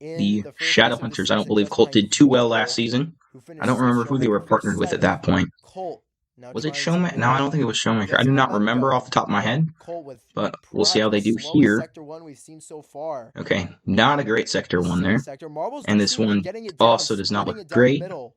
in The the first race of the Shadowhunters, I don't season, believe just Colt behind did too well last Fuego, season. who I finished don't 6th. remember who they were Showmaker finished partnered with at 7th. that point. Colt now Was it trying to Showmaker? No, I don't build think it was Showmaker. I get do some not remember momentum. off the top of my Yep, head, Colt with but we'll see perhaps how the they do slowest here. Sector 1 we've seen so far. Okay, not a great Sector 1 C there. sector. Marbles And do this seem to be one getting it down, also does not splitting look it down the great. middle.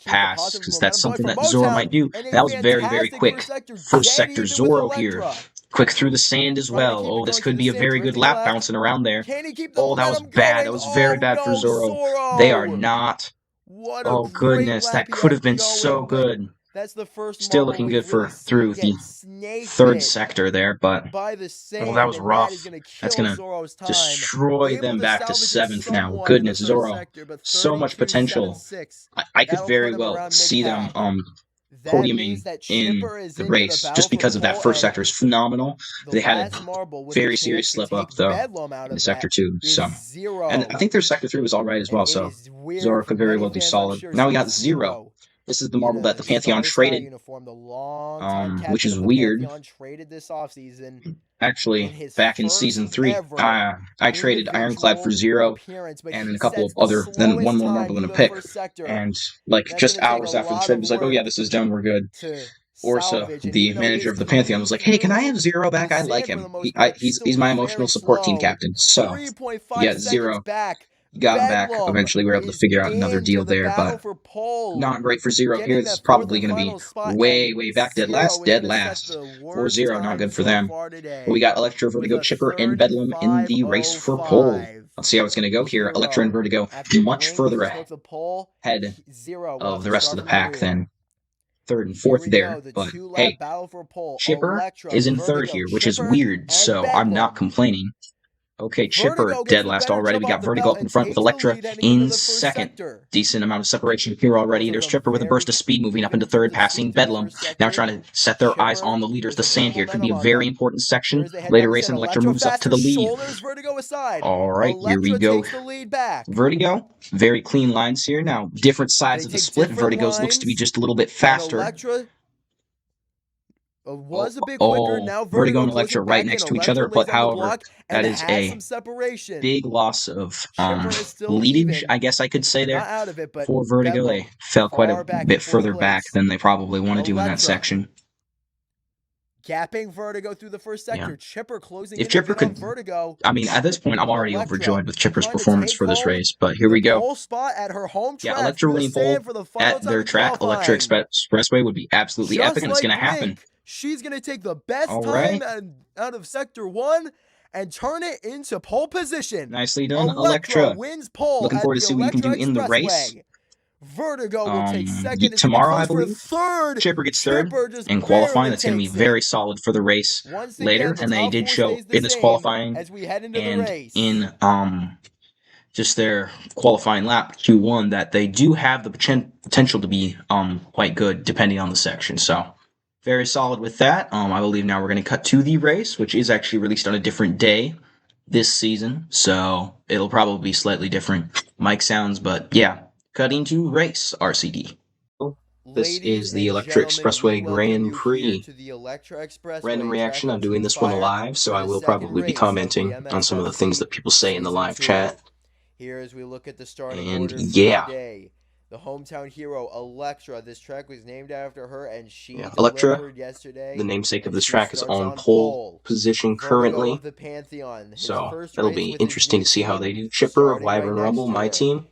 keep the pass, positive because that's momentum going something for that Zoro Motown, might do. and a That was very, very fantastic quick. first sector, First dead sector, even with Zoro here. Elektra. Quick through the sand as Trying to well. keep it Oh, this going to could the be a sand, very good drifting lap left. bouncing around there. Can he keep the Oh, that was momentum bad. going? That was very Oh bad for no, Zoro. They are Zoro! not. What a Oh, great goodness. lap That he could had have been so going, but good. that's the first Still marble looking we've good really for seen through the get snake third bit sector there, but by the well, that sand, was and that is rough. going to That's kill gonna Zoro's time. destroy Able them to back to salvage it seventh now. somewhat in the Goodness, third Zoro. sector, but So much potential. 32.76. I could That'll put very him well around see them mid-pack. That podiuming means that in Chipper is the into the race battle just for because of that pole, first and sector is phenomenal. the They had a last marble with a very chance serious to slip up take though Bedlam out in of sector that 2. is So, and I 0. think their sector 3 was all right as And well. it So is weird Zoro for could very many well do fans, I'm solid. sure, Now we seeing got Zero. Zero This is the be marble that the the Pantheon Star Sky traded, uniform, the long-time which captain is of the weird. Pantheon, traded this offseason in Actually, his back in first season 3, ever I traded Ironclad for individual Zero appearance, but and then he a couple sets of the other, then one slowest more time marble in through a the pick. first sector. And like That's just going to take a hours after the lot trade of was like, oh yeah, work this is done, we're good. to Orsa, salvage, and the even though he manager is of the Pantheon, clean was like, "Hey, can I through have Zero the back? I like sand for him. the most part, He's still my very emotional support team slow. captain." So 3.5 yeah, seconds Zero back. got him back. Bedlam Eventually, we were able to is figure out another into deal the there, battle but for pole, not great for Zero here. getting This is that fourth probably and going to be final spot, and way back dead Zero last. is Dead going to set last. the 4 worst 0, not time good for so them. far But we today got Elektra, with Vertigo, a Chipper, and Bedlam in the race for pole. 35.05. Let's see how it's going to go here. Elektra and Hero, Vertigo after much Blink further took the pole, ahead Zero will have of to the rest of start the from the pack rear. than third and Here fourth we there. go, the But two-lap hey, battle for pole. Chipper Elektra, is in third Vertigo, here, which is Chipper, weird, and so I'm not Bedlam. complaining. Okay, Chipper Vertigo gets dead the last better already. jump We off got the Vertigo belt up in and front with takes the Elektra lead heading into in the first second. sector. Decent amount of separation here already. Both of There's them Chipper with a very burst of speed moving up even into through third, the sweep passing through the Bedlam. first Now sector. trying to set their eyes Chipper on the leaders. with The a bit of sand here could be momentum a on very them. important Here section as they head later down the race, sand, and Elektra Elektra moves up to the faster lead. shoulders Vertigo aside. All right, here we Elektra go. takes the lead back. Vertigo, very clean lines here. Now, different sides They of the take split. different Vertigo's looks to be lines, just a little bit and faster. Elektra Oh, was a bit quicker. oh, Now Vertigo Vertigo and closing Elektra right back in. next to each Elektra other, lays but down the however, block and that is has a some separation. big loss of Chipper is still leadage, even. I guess I could say there. Not out of it, but For Vertigo, they Bedlam fell quite a far back in bit fourth further back place. than they probably want to do in that Elektra section. gapping Vertigo through the first Yeah. sector. Chipper closing If in a Chipper bit on could, Vertigo. I mean, at this point, I'm But already Elektra overjoyed with Chipper's trying to performance take for this home race, but here the we go. pole spot at her home Yeah, track Elektra through the winning pole sand for the final at time their in track, Elektra qualifying. Expressway, would be absolutely epic, Just and it's going like to happen. Blink, she's going to take the best All time right. out of Sector 1 and turn it into pole position. Nicely done, Elektra Elektra. wins pole Looking at forward the to see what you can do Elektra in the race. Expressway. Vertigo will take second. It's going to be Tomorrow, I close for believe. third. Chipper gets third Chipper just in qualifying. barely That's going to be takes it. very solid for the race Once later, again, the and they top did four show stays the in this same qualifying as we head into the and race. in just their qualifying lap Q1 that they do have the potential to be quite good depending on the section. So very solid with that. I believe now we're going to cut to the race, which is actually released on a different day this season, so it'll probably be slightly different mic sounds, but yeah, cutting to race RCD. This Ladies is the and Elektra gentlemen, we Expressway welcome Grand you here Prix. to the Elektra Random Expressway, track reaction, I'm up to doing this one Inspire live, so for I the will second probably be race of the commenting on some of the things MSFC that people say in the Season live 2. chat. Here as we look at the starting And order for yeah. today. The hometown hero, Elektra. This track was named after her, and she Elektra, delivered yesterday. the namesake of and this she track, is starts on pole pole position Vertigo currently. of the Pantheon. His So first it'll race be with his interesting new to see how team, they do. Chipper of starting right Wyvern next Rumble, to my her. team,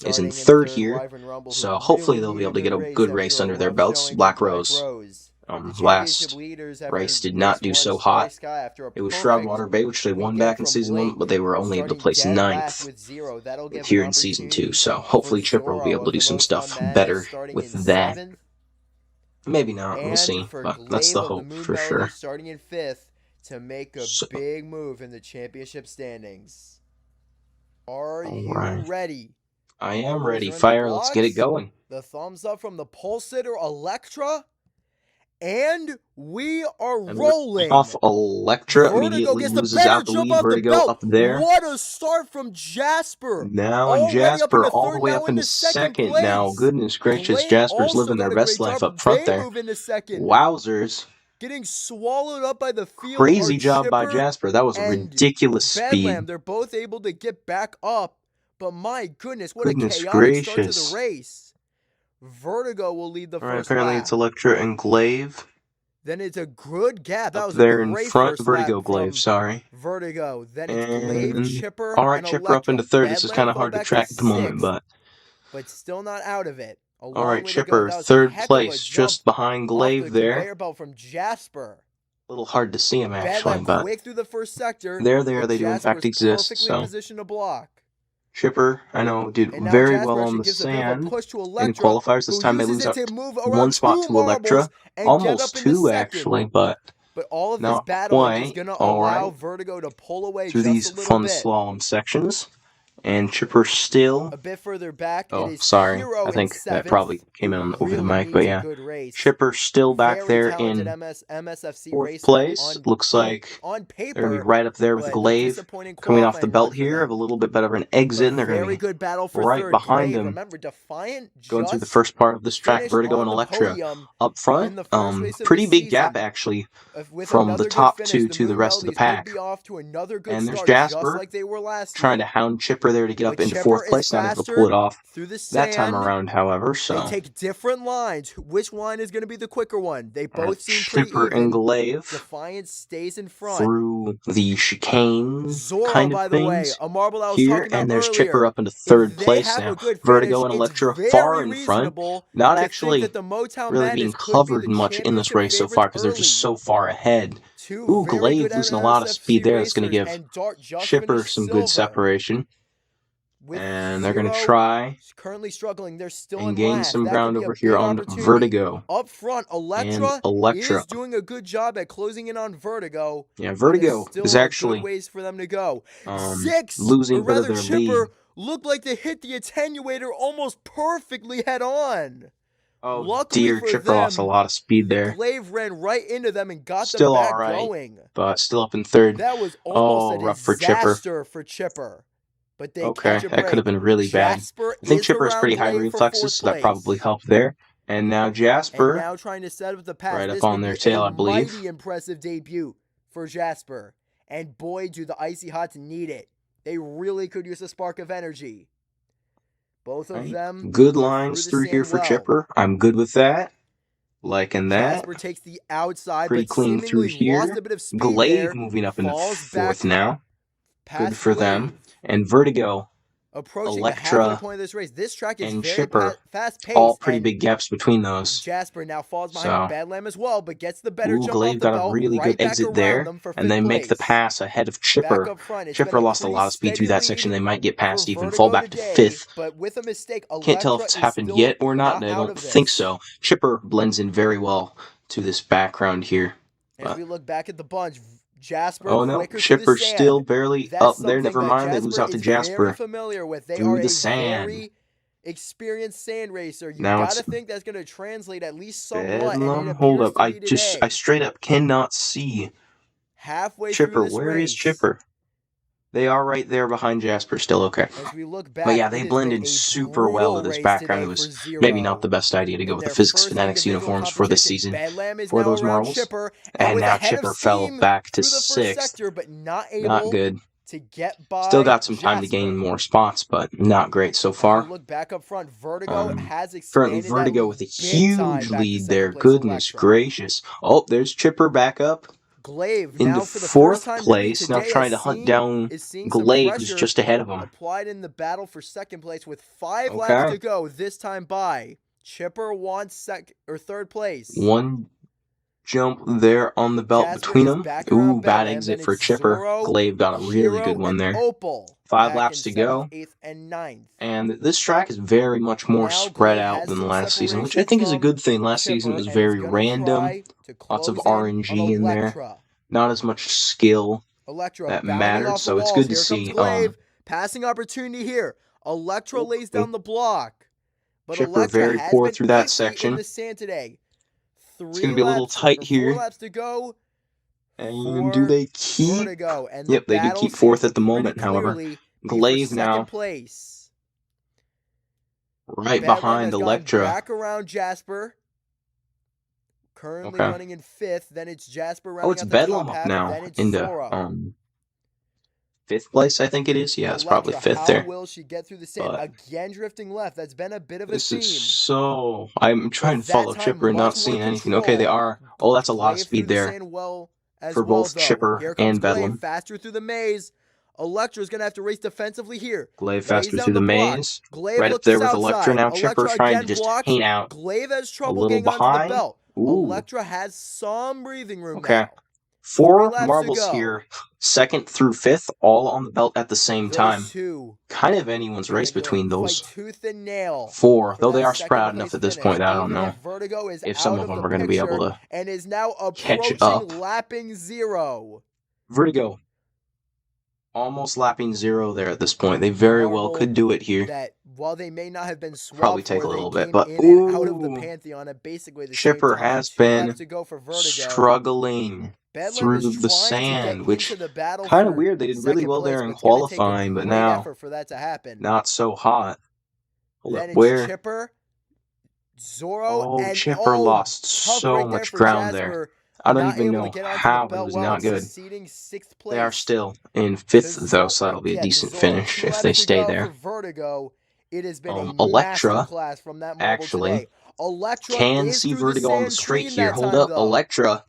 is in Starting third here. Wyvern Rumble, who So hopefully really they'll be able to needed get a race good after race a under their rough belts. showing Black from Rose, The championship last leaders after race did race not do 1, so Sky hot. Sky, after a It was perfect Shroudwater Bay, which they won weekend back in from season 1, Blink, but they were only able to starting place dead last 9th with 0. That'll give here an in season 2. opportunity So for hopefully Chipper will be Zoro able to of do the some Most High stuff Madness better starting with in that. 7th. Maybe not, we'll And see, for but that's Glaive the of the hope Moon for Melody sure. starting in 5th to make a So, big move in the championship standings. Are you right. ready? I am Marbles ready. are in the Fire, let's get it blocks. going. The thumbs up from the pole sitter Elektra. And we are rolling. Off Elektra Vertigo immediately gets the loses better out the jump lead. off the Vertigo belt. up there. What a start from Jasper. Now Already up Jasper into all third, the way now up into second second. place. Now, goodness gracious, Glaive Jasper's also living their got a best great life job. up front They there. move into second. Wowzers. Getting swallowed up by the field. Crazy job by Jasper. That was a ridiculous Bedlam. speed. They're both able to get back up. But my goodness, what a chaotic start to the race. Vertigo will lead the first apparently lap. it's Elektra and Glaive. Then it's a good gap. That was there a in great front, first Vertigo lap Glaive, sorry. Vertigo. Then it's Glaive, Chipper, all right, and Chipper up Elektra. into third. This is Bedlam kind of fell hard to back track at the moment, 6th, but still not out of it. A all long right, way to go. Chipper, That was a third heck place, of a just behind off Glaive the there. conveyor belt from Jasper. A little hard to see him actually, Bedlam but quick through the first sector. there they do in fact exist. Perfectly So positioned to block. Chipper, I know, did And now very Jasper well on the gives a bit of a sand push to in Elektra, qualifiers. This who time they uses lose it out to move one around spot 2 to Elektra, marbles and get almost up into 2 second. actually, but all of this not battling is quite. going to All allow right. Vertigo to pull away Through just these a little fun bit. slalom sections. And Chipper still... A bit further back, it Oh, is sorry. Hero I in think that 7th, probably came who in over the really mic, but needs a yeah. good race. Chipper still back Very there talented in MSFC 4th racer place. Looks like on they're going to be paper, right up there with but a Glaive. disappointing Coming off the qualifying belt run for here of a them. little bit better of an exit, and they're going to Very be good battle for right third. behind Glaive, him. remember, Defiant Going through the just first part of this track, finished Vertigo on and the Elektra podium up front. in the first race of Pretty the big gap, season. actually, With from the another good top finish, 2 the to the Moon rest of the Melodies could pack. be off to another good And there's start, just Jasper like they were last trying year. to hound Chipper there to get up But into Chipper 4th is place, not able to pull it faster off through the that time sand. around, however. They So take different lines. Which line is going to be the quicker one? They both seem pretty Chipper even. and Glaive Defiant stays in front. through the chicane Zora, kind of by the way, things a marble I was here, talking about and there's earlier. Chipper up into If 3rd they place have now. a good Vertigo finish, and it's Elektra very far in front. reasonable Not to think actually that the Motown really Madness being could be covered the much in this championship race so favorites far because they're just early. so far ahead. Two Ooh, very good Glaive losing a lot of speed MSFC there. That's going to racers, give and Dart just Chipper finished some silver. good separation. With And they're going to Hero try currently struggling. They're still and in gain last. some That ground could be a over here big on opportunity. Vertigo. Up front, And Elektra Elektra is doing a good job at closing in on Vertigo. Yeah, Vertigo Still is a actually good ways for them to go. losing Or a bit of rather, their Chipper lead. looked like they hit the attenuator almost perfectly head on. Oh Luckily dear, for Chipper lost a them, lot of speed there. Glaive ran right into them and got them Still back alright, going. but still up in 3rd. That was almost a rough for Chipper. disaster for Chipper. But they Okay, catch a that break. could have been really bad. Jasper I think is Chipper has around pretty high Glaive for reflexes, 4th so that place. probably helped there. And now And Jasper, now trying to set up the pass. right This up on would their be tail, a I believe. mighty impressive debut for Jasper. And boy, do the Icy Hots need it. They really could use a spark of energy. Both of them good go lines the through here sand for well. Chipper. I'm good with that. Liking that. Jasper takes the outside, Pretty but clean through seemingly lost here. a bit of speed Glaive there. moving up into Falls 4th back now. Good for Glaive. them. And Vertigo, Approaching the halfway Elektra, point of this race. This track is and very Chipper, fast-paced. all pretty big gaps between those. Jasper now falls behind Badlam as well, but gets the better jump Glaive off the got a belt, really right good back exit around there, them for 5th and they make the place. pass ahead of Chipper. Back up front, Chipper lost a lot of speed through that section. They might get past, even fall back to 5th. But with a mistake, Can't tell if it's happened yet or not. I don't think so. Chipper blends in very well to this background here. As we look back at the bunch, Jasper, oh no, Chipper's still barely up there. Never mind, they lose out to Jasper. Very familiar with. They through are the sand. Very experienced sand racer. You now gotta think that's gonna translate at least somewhat. And hold up, I straight up cannot see halfway Chipper. Through this Where race. is Chipper? They are right there behind Jasper, still okay. As we look back, but yeah, they blended super well to this background. It was maybe not the best idea to go with the Physics Fanatics uniforms for this season for those marbles. And now Chipper fell back to 6th. But not good. To get by Still got some time to gain more spots, but not great so far. Look back up front. Vertigo has currently Vertigo with a huge lead there. Goodness gracious. Oh, there's Chipper back up. Glaive into now for the 4th place, now trying to hunt down Glaive, who's just ahead of him. Applied in the battle for 2nd place with 5 laps to go. This time by Chipper wants 3rd place. One jump there on the belt between them. Ooh, bad exit for Chipper. Glaive got a really good one there. 5 laps to go. 8th and 9th. And this track is very much more spread out than last season, which I think is a good thing. Last season was very random. Lots of RNG in there. Not as much skill that mattered, so it's good to see. Passing opportunity here. Elektra lays down the block. But Chipper very poor through that section. In the sand today. It's going to be a little tight here. 4 laps to go. And do they keep? Yep, they do keep 4th at the moment, however. Glaive now. Place. Right behind Elektra. Back around Jasper. Currently running in 5th. Then it's Jasper running it's Bedlam up now into 5th place, I think it is. Yeah, it's probably 5th there. How will she get through the sand? Again drifting left. That's been a bit of a theme. I'm trying to follow Chipper and not seeing anything. Okay, they are. Oh, that's a lot of speed there for both Chipper and Bedlam. Faster through the maze. Elektra's going to have to race defensively here. Glaive faster through the maze. Right up there with Elektra. Now Chipper trying to just hang out. Glaive has trouble a little getting behind. onto the belt. Ooh. Elektra has some breathing room now. 4 marbles here. 2nd through 5th, all on the belt at the same time. Kind of anyone's race between those 4, though they are spread out enough at this point that I don't know if some of them are going to be able to and is now catch up. lapping 0. Vertigo Almost lapping zero there at this point. They very well could do it here. That while they may not have been swapped, Probably take a little they bit, came but in and out of the Pantheon at basically the Chipper same time. has 2 been laps to go for Vertigo. struggling Bedlam through is the trying to sand, get which into the battle kind of for weird. They did really second well place, there in but it's gonna take a qualifying, but great now effort for that to happen. not so hot. Hold Then up, it's where? Chipper, Zorro, Oh, and Chipper lost tough so break there much for ground Jasper. there. I don't Not even able to know get onto the how he belt was well, not good. conceding 6th place. They are still in 5th though, so that'll be a decent Zorro. finish 2 if laps they to stay go there. for Vertigo. It has been a Elektra, massive class from that marble actually, today. Elektra can is see through Vertigo the on the sand straight clean here. that Hold time, up, though. Elektra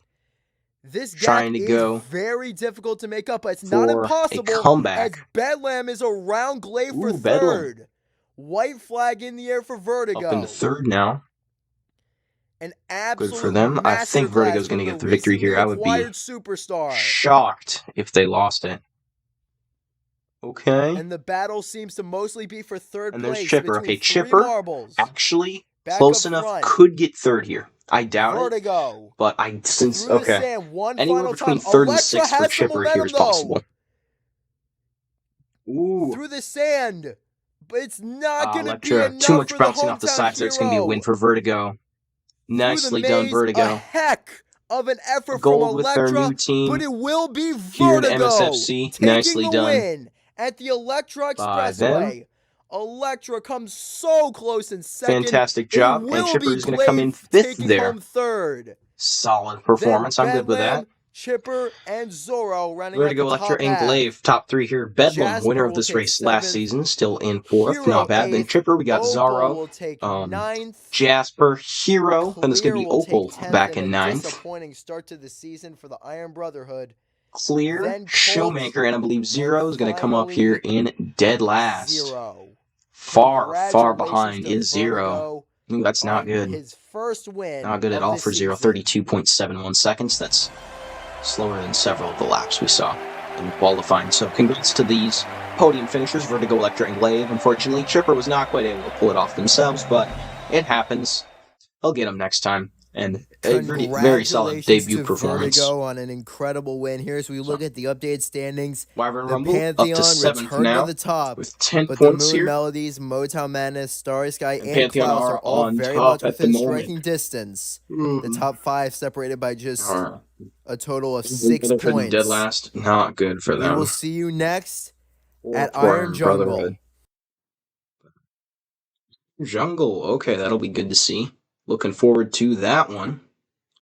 This gap trying to is go very difficult to make up, but it's not for a impossible comeback. as Bedlam is around Glaive for Bedlam. 3rd. White flag in the air for Vertigo. Up into 3rd now. An absolute good for them. I think Vertigo's going to get the victory here. I would be shocked if they lost it. Okay. And the battle seems to mostly be for 3rd and place. there's Chipper. Okay, Chipper marbles. actually close enough front. could get 3rd here. I doubt Vertigo. it. But since Through the sand, one anywhere final between time. 3rd and Elektra 6th for has some Chipper momentum, here is possible. Ooh. Through the sand. But it's not going to be Elektra, enough too much for bouncing the off the hometown sides there. It's going to be a win hero. for Vertigo. Nicely done, Vertigo. A heck of an effort Gold from with Elektra, their new team but it will be here in Vertigo MSFC. taking Nicely the done win at the Elektra by them. Expressway. Elektra comes so close in 2nd. Fantastic job, and Chipper is going to come in 5th there. 3rd. Solid performance. I'm good with that. Chipper and Zorro running Vertigo, at the Elektra, top and Glaive, top 3 here. Bedlam, Jasper winner of this race last 7th. season, still in 4th. Hero Not bad. 8th. Then Chipper, we got Opal Zorro. will take 9th. Jasper, Hero, and it's going to be Opal back in 9th. Disappointing start to the season for the Iron Brotherhood. Clear, Showmaker, and I believe Zero is going to come up here in dead last. Far behind is Zero. Ooh, that's not good. His first win. Not good at all for Zero. 32.71 seconds. That's slower than several of the laps we saw in qualifying. So congrats to these podium finishers, Vertigo, Elektra, and Glaive. Unfortunately, Chipper was not quite able to pull it off themselves, but it happens. I'll get them next time. And a very solid debut performance. Vertigo on an incredible win. Here as we look at the updated standings. Wyvern the Rumble Pantheon up to 7th now to the top, with 10 but points the Moon here. Melodies, Motown Madness, Starry Sky, and Pantheon Klaus are all on very top much within striking distance. The top 5 separated by just a total of 6 points. Dead last, not good for them. We will see you next at Iron Jungle. Jungle, okay, that'll be good to see. Looking forward to that one.